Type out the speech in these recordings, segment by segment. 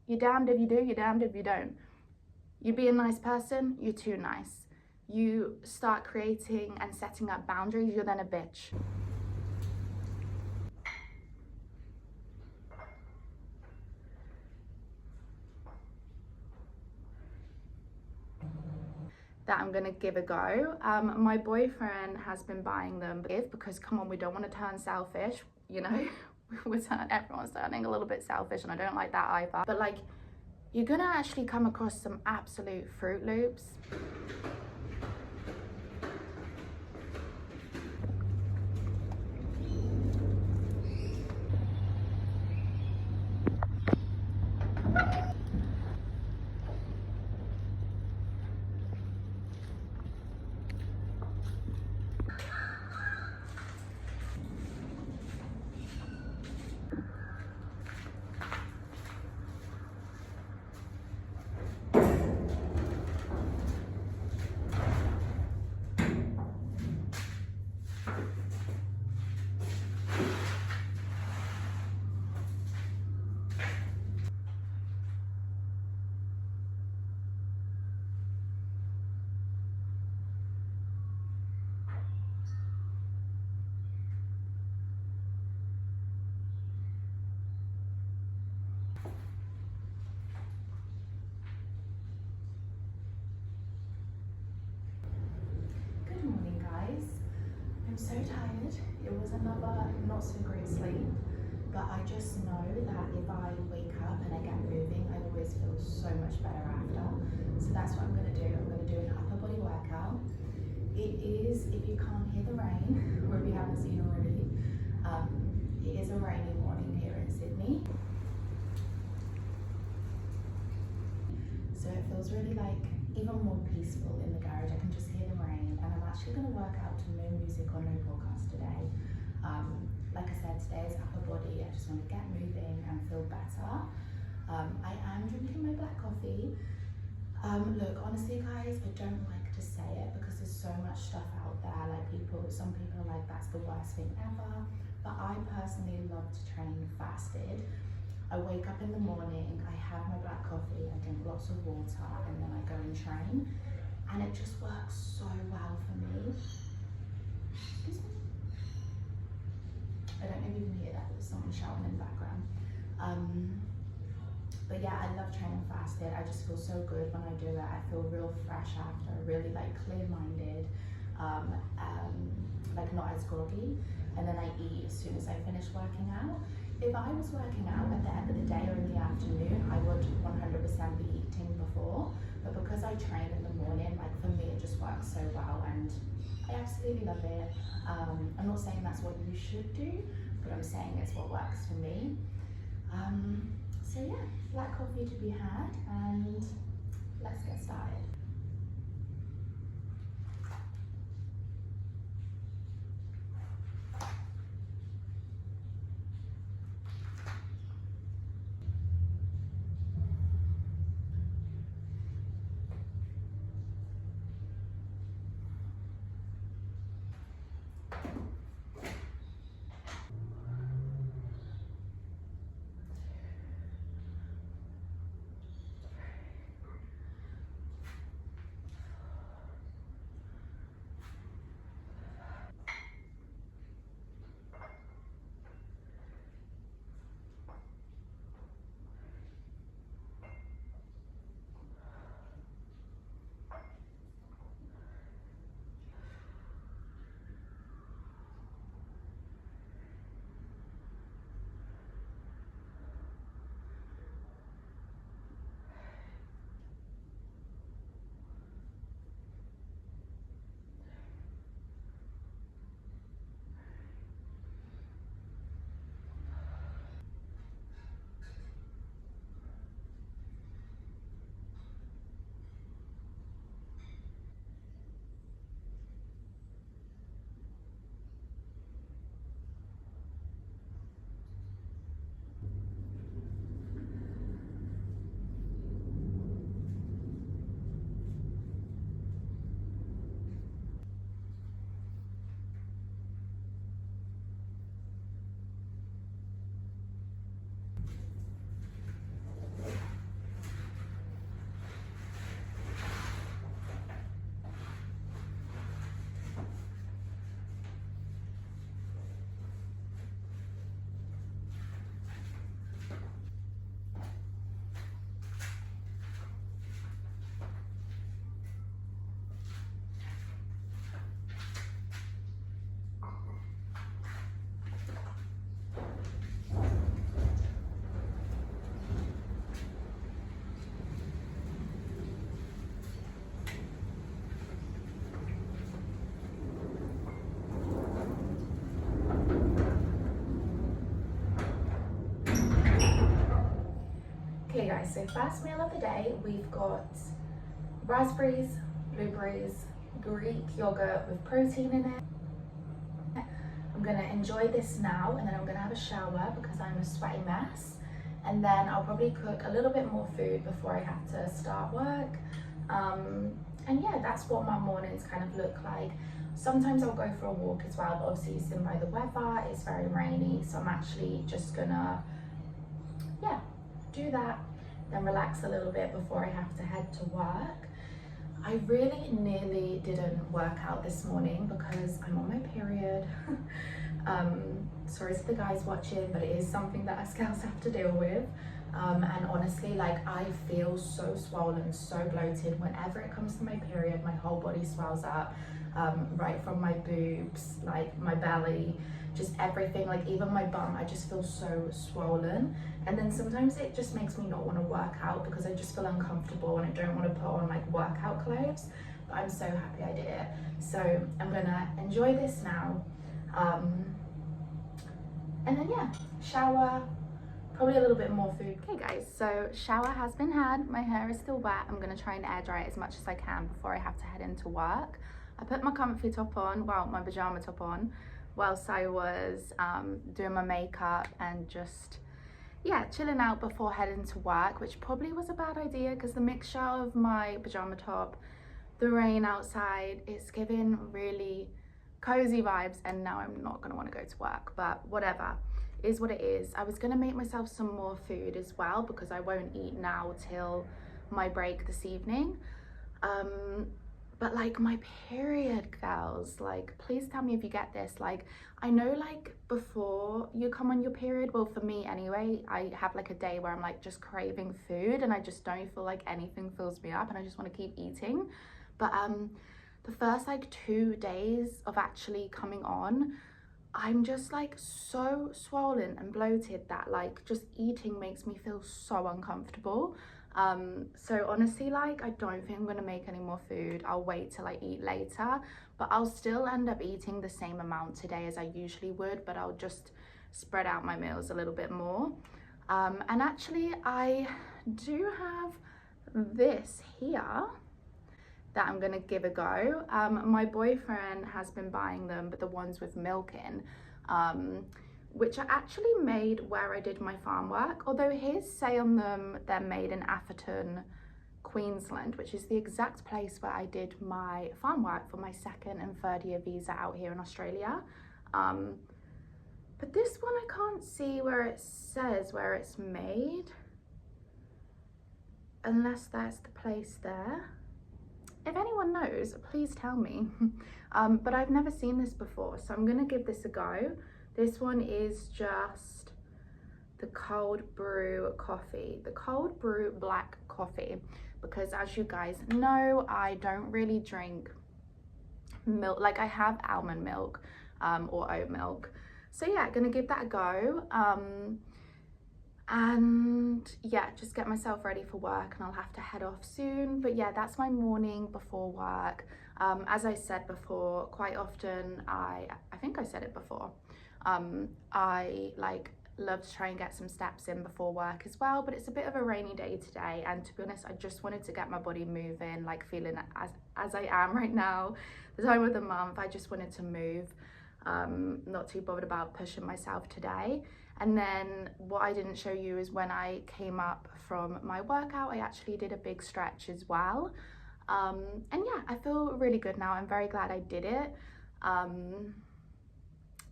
You're damned if you do, you're damned if you don't. You be a nice person, you're too nice. You start creating and setting up boundaries, you're then a bitch. That I'm gonna give a go. My boyfriend has been buying them because, come on, we don't want to turn selfish, you know. Everyone's turning a little bit selfish, and I don't like that either. But like, you're gonna actually come across some absolute Fruit Loops. Good morning, guys. I'm so tired. It was another not so great sleep, but I just know that if I wake up and I get moving, I always feel so much better after. So that's what I'm gonna do. I'm gonna do an upper body workout. It is, if you can't hear the rain, or if you haven't seen already, it is a rainy morning here in Sydney. So it feels really like even more peaceful in the garage. I can just hear the rain, and I'm actually going to work out to no music or no podcast today. Like I said, today is upper body. I just want to get moving and feel better. I am drinking my black coffee. Look, honestly guys, I don't like to say it because there's so much stuff out there. Like some people are like, that's the worst thing ever. But I personally love to train fasted. I wake up in the morning, I have my black coffee, I drink lots of water, and then I go and train. And it just works so well for me. Excuse me? I don't know if you can hear that, there's someone shouting in the background. But yeah, I love training fasted. I just feel so good when I do it. I feel real fresh after, really like clear-minded, like not as groggy. And then I eat as soon as I finish working out. If I was working out at the end of the day or in the afternoon, I would 100% be eating before. But because I train in the morning, like for me, it just works so well, and I absolutely love it. I'm not saying that's what you should do, but I'm saying it's what works for me. So yeah, black coffee to be had, and let's get started. Okay guys, so first meal of the day, we've got raspberries, blueberries, Greek yogurt with protein in it. I'm gonna enjoy this now and then I'm gonna have a shower because I'm a sweaty mess. And then I'll probably cook a little bit more food before I have to start work. And yeah, that's what my mornings kind of look like. Sometimes I'll go for a walk as well, but obviously it's in by the weather, it's very rainy, so I'm actually just gonna, yeah, do that, then relax a little bit before I have to head to work. I really nearly didn't work out this morning because I'm on my period. Sorry to the guys watching, but it is something that us girls have to deal with. And honestly, like, I feel so swollen, so bloated. Whenever it comes to my period, my whole body swells up, right from my boobs, like my belly, just everything, like even my bum, I just feel so swollen. And then sometimes it just makes me not want to work out because I just feel uncomfortable and I don't want to put on like workout clothes. But I'm so happy I did it. So I'm gonna enjoy this now. And then yeah, shower, probably a little bit more food. Okay guys, so shower has been had. My hair is still wet. I'm gonna try and air dry it as much as I can before I have to head into work. I put my comfy top on, well, my pajama top on, whilst I was doing my makeup and just, yeah, chilling out before heading to work, which probably was a bad idea because the mixture of my pajama top, the rain outside, it's giving really cozy vibes, and now I'm not gonna want to go to work, but whatever, is what it is. I was gonna make myself some more food as well because I won't eat now till my break this evening. But like my period, girls, like please tell me if you get this. Like I know like before you come on your period, well for me anyway, I have like a day where I'm like just craving food and I just don't feel like anything fills me up and I just want to keep eating. But the first like 2 days of actually coming on, I'm just like so swollen and bloated that like just eating makes me feel so uncomfortable. So honestly, like I don't think I'm gonna make any more food. I'll wait till I eat later, but I'll still end up eating the same amount today as I usually would, but I'll just spread out my meals a little bit more. And actually I do have this here that I'm gonna give a go. My boyfriend has been buying them, but the ones with milk in, which are actually made where I did my farm work, although his say on them they're made in Atherton, Queensland, which is the exact place where I did my farm work for my 2nd and 3rd year visa out here in Australia. But this one I can't see where it says where it's made, unless that's the place there. If anyone knows, please tell me. But I've never seen this before, so I'm gonna give this a go. This one is just the cold brew coffee, the cold brew black coffee, because as you guys know, I don't really drink milk. Like I have almond milk or oat milk. So yeah, gonna give that a go. And yeah, just get myself ready for work and I'll have to head off soon. But yeah, that's my morning before work. As I said before, quite often I think I said it before, I like love to try and get some steps in before work as well, but it's a bit of a rainy day today, and to be honest I just wanted to get my body moving, like feeling as I am right now, the time of the month. I just wanted to move, not too bothered about pushing myself today. And then what I didn't show you is when I came up from my workout, I actually did a big stretch as well. And yeah, I feel really good now. I'm very glad I did it.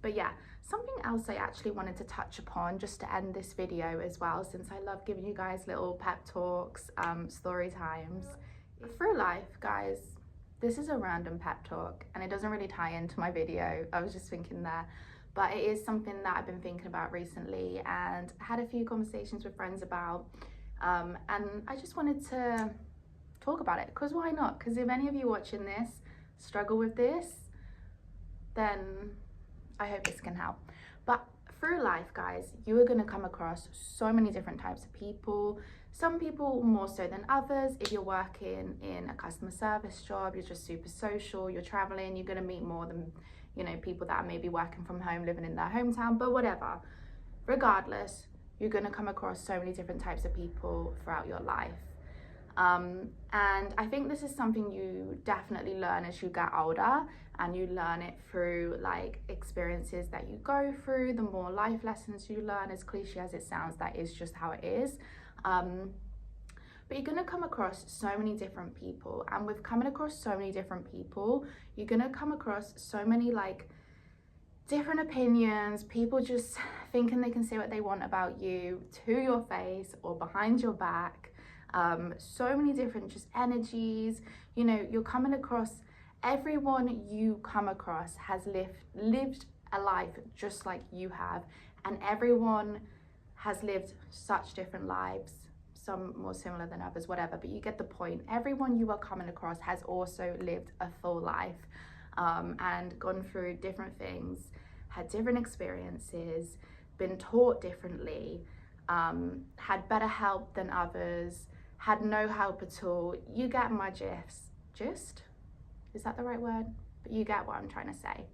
But yeah, something else I actually wanted to touch upon just to end this video as well, since I love giving you guys little pep talks, story times. Through life, guys, this is a random pep talk and it doesn't really tie into my video. I was just thinking there, but it is something that I've been thinking about recently and had a few conversations with friends about. And I just wanted to talk about it, because why not? Because if any of you watching this struggle with this, then I hope this can help. But through life, guys, you are going to come across so many different types of people. Some people more so than others. If you're working in a customer service job, you're just super social, you're traveling, you're going to meet more than, you know, people that are maybe working from home, living in their hometown, but whatever. Regardless, you're going to come across so many different types of people throughout your life. And I think this is something you definitely learn as you get older, and you learn it through like experiences that you go through, the more life lessons you learn. As cliche as it sounds, that is just how it is. But you're going to come across so many different people, and with coming across so many different people, you're going to come across so many like different opinions, people just thinking they can say what they want about you to your face or behind your back. So many different just energies. You know, you're coming across, everyone you come across has lived a life just like you have, and everyone has lived such different lives, some more similar than others, whatever, but you get the point. Everyone you are coming across has also lived a full life, and gone through different things, had different experiences, been taught differently, had better help than others, had no help at all. You get my gist? Is that the right word? But you get what I'm trying to say.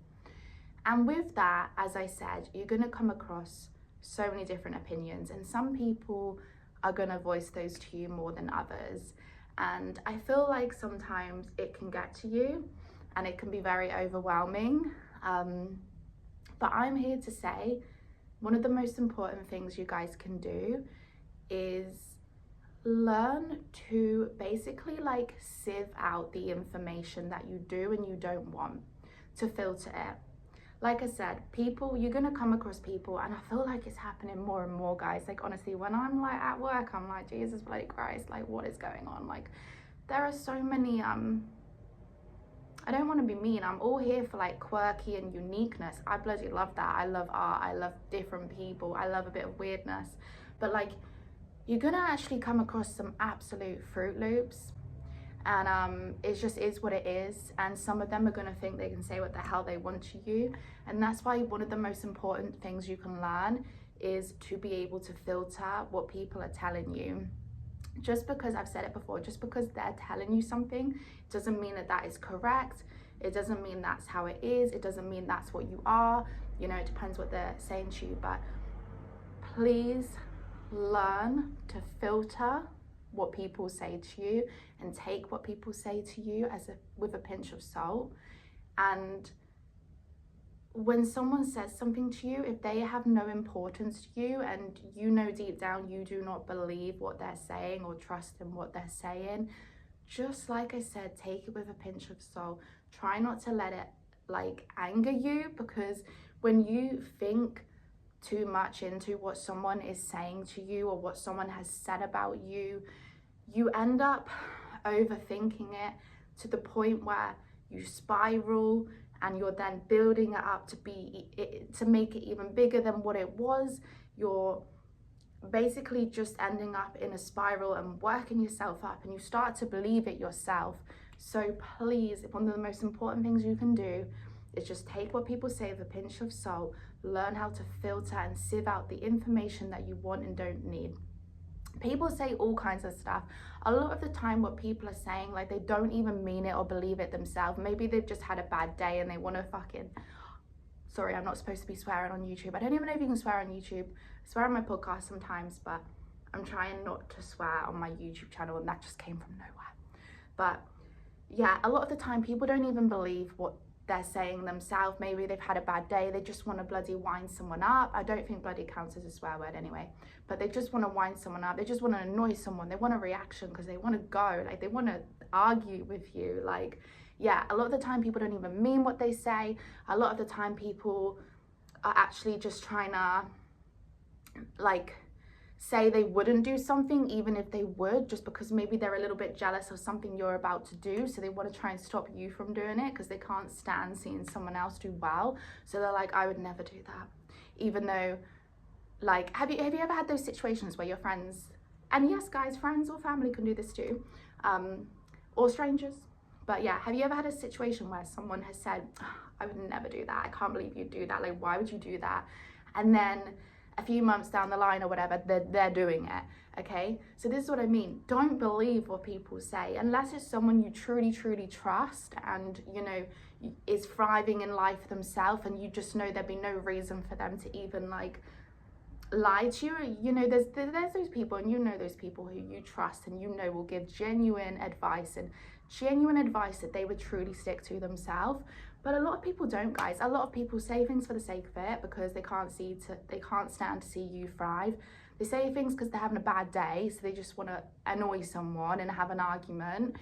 And with that, as I said, you're going to come across so many different opinions, and some people are going to voice those to you more than others. And I feel like sometimes it can get to you and it can be very overwhelming. But I'm here to say one of the most important things you guys can do is learn to basically like sieve out the information that you do and you don't want, to filter it. Like I said, people, you're gonna come across people, and I feel like it's happening more and more, guys. Like honestly, when I'm like at work, I'm like, Jesus bloody Christ, like what is going on? Like there are so many, I don't want to be mean, I'm all here for like quirky and uniqueness. I bloody love that. I love art, I love different people, I love a bit of weirdness. But like, you're gonna actually come across some absolute Fruit Loops, and it just is what it is. And some of them are gonna think they can say what the hell they want to you, and that's why one of the most important things you can learn is to be able to filter what people are telling you. Just because, I've said it before, just because they're telling you something doesn't mean that that is correct. It doesn't mean that's how it is. It doesn't mean that's what you are. You know, it depends what they're saying to you. But please learn to filter what people say to you, and take what people say to you with a pinch of salt. And when someone says something to you, if they have no importance to you, and you know deep down you do not believe what they're saying or trust in what they're saying, just like I said, take it with a pinch of salt. Try not to let it like anger you, because when you think too much into what someone is saying to you or what someone has said about you, you end up overthinking it to the point where you spiral, and you're then building it up to make it even bigger than what it was. You're basically just ending up in a spiral and working yourself up, and you start to believe it yourself. So please, one of the most important things you can do is just take what people say with a pinch of salt, learn how to filter and sieve out the information that you want and don't need. People say all kinds of stuff. A lot of the time what people are saying, like, they don't even mean it or believe it themselves. Maybe they've just had a bad day and they want to fucking, sorry, I'm not supposed to be swearing on YouTube. I don't even know if you can swear on YouTube. I swear on my podcast sometimes, but I'm trying not to swear on my YouTube channel, and that just came from nowhere. But yeah, a lot of the time people don't even believe what they're saying themselves. Maybe they've had a bad day, they just want to bloody wind someone up. I don't think bloody counts as a swear word anyway, but they just want to wind someone up, they just want to annoy someone, they want a reaction because they want to go, like they want to argue with you. Like, yeah, a lot of the time people don't even mean what they say. A lot of the time people are actually just trying to like say they wouldn't do something even if they would, just because maybe they're a little bit jealous of something you're about to do, so they want to try and stop you from doing it because they can't stand seeing someone else do well. So they're like, I would never do that, even though, like, have you ever had those situations where your friends, and yes guys, friends or family can do this too, or strangers, but yeah, have you ever had a situation where someone has said, oh, I would never do that, I can't believe you'd do that, like why would you do that? And then a few months down the line or whatever, they're doing it. Okay, so this is what I mean. Don't believe what people say unless it's someone you truly trust, and you know is thriving in life themselves, and you just know there'd be no reason for them to even like lie to you. You know, there's those people, and you know those people who you trust and you know will give genuine advice that they would truly stick to themselves. But a lot of people don't, guys. A lot of people say things for the sake of it because they can't stand to see you thrive. They say things because they're having a bad day, so they just want to annoy someone and have an argument.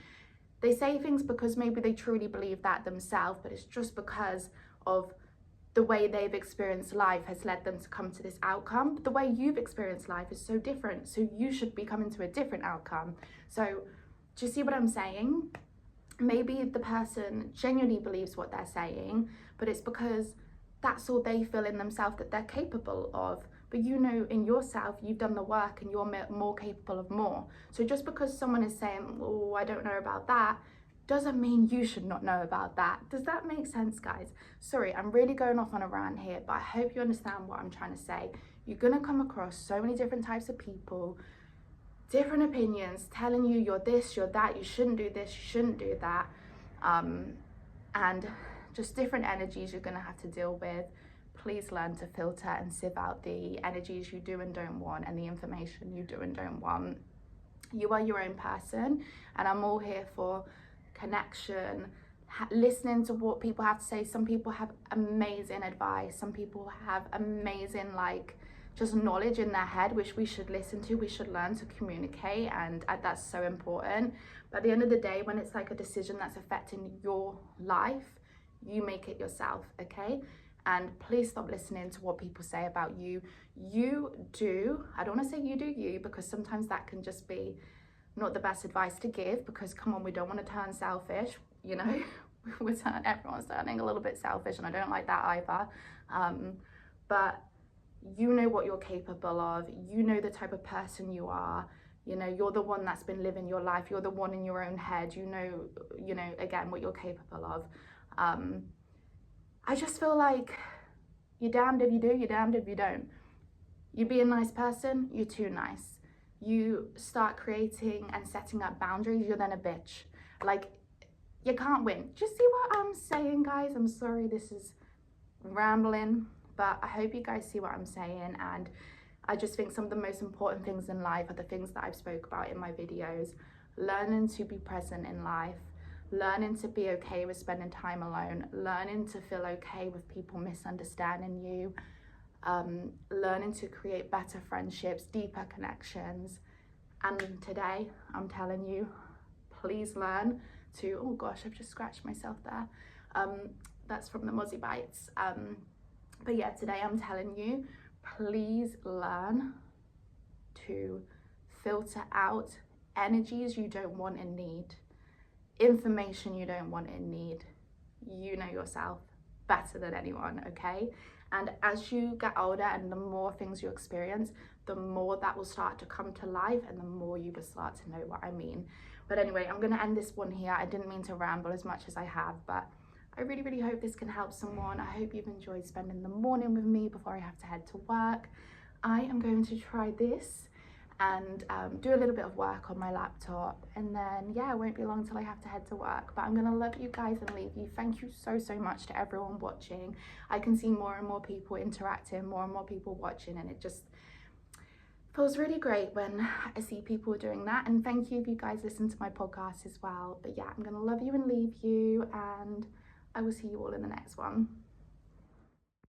They say things because maybe they truly believe that themselves, but it's just because of the way they've experienced life has led them to come to this outcome. But the way you've experienced life is so different, so you should be coming to a different outcome. So do you see what I'm saying? Maybe the person genuinely believes what they're saying, but it's because that's all they feel in themselves that they're capable of. But you know in yourself, you've done the work and you're more capable of more. So just because someone is saying, oh, I don't know about that, doesn't mean you should not know about that. Does that make sense, guys? Sorry, I'm really going off on a rant here, but I hope you understand what I'm trying to say. You're gonna come across so many different types of people, different opinions, telling you you're this, you're that, you shouldn't do this, you shouldn't do that. And just different energies you're gonna have to deal with. Please learn to filter and sieve out the energies you do and don't want and the information you do and don't want. You are your own person, and I'm all here for connection, listening to what people have to say. Some people have amazing advice, some people have amazing just knowledge in their head, which we should listen to. We should learn to communicate, and that's so important. But at the end of the day, when it's like a decision that's affecting your life, you make it yourself, okay? And please stop listening to what people say about you. You do, I don't want to say you do you, because sometimes that can just be not the best advice to give, because come on, we don't want to turn selfish, you know. Everyone's turning a little bit selfish, and I don't like that either. But you know what you're capable of. You know the type of person you are. You know, you're the one that's been living your life. You're the one in your own head. You know, again, what you're capable of. I just feel like you're damned if you do, you're damned if you don't. You be a nice person, you're too nice. You start creating and setting up boundaries, you're then a bitch. Like, you can't win. Do you see what I'm saying, guys? I'm sorry this is rambling, but I hope you guys see what I'm saying. And I just think some of the most important things in life are the things that I've spoke about in my videos. Learning to be present in life, learning to be okay with spending time alone, learning to feel okay with people misunderstanding you, learning to create better friendships, deeper connections. And today, I'm telling you, please learn to, oh gosh, I've just scratched myself there. That's from the Mozzie Bites. But yeah, today I'm telling you, please learn to filter out energies you don't want and need, information you don't want and need. You know yourself better than anyone, okay? And as you get older and the more things you experience, the more that will start to come to life, and the more you will start to know what I mean. But anyway, I'm gonna end this one here. I didn't mean to ramble as much as I have, but I really, really hope this can help someone. I hope you've enjoyed spending the morning with me before I have to head to work. I am going to try this and do a little bit of work on my laptop, and then yeah, it won't be long till I have to head to work. But I'm gonna love you guys and leave you. Thank you so much to everyone watching. I can see more and more people interacting, more and more people watching, and it just feels really great when I see people doing that. And thank you if you guys listen to my podcast as well. But yeah, I'm gonna love you and leave you, and I will see you all in the next one.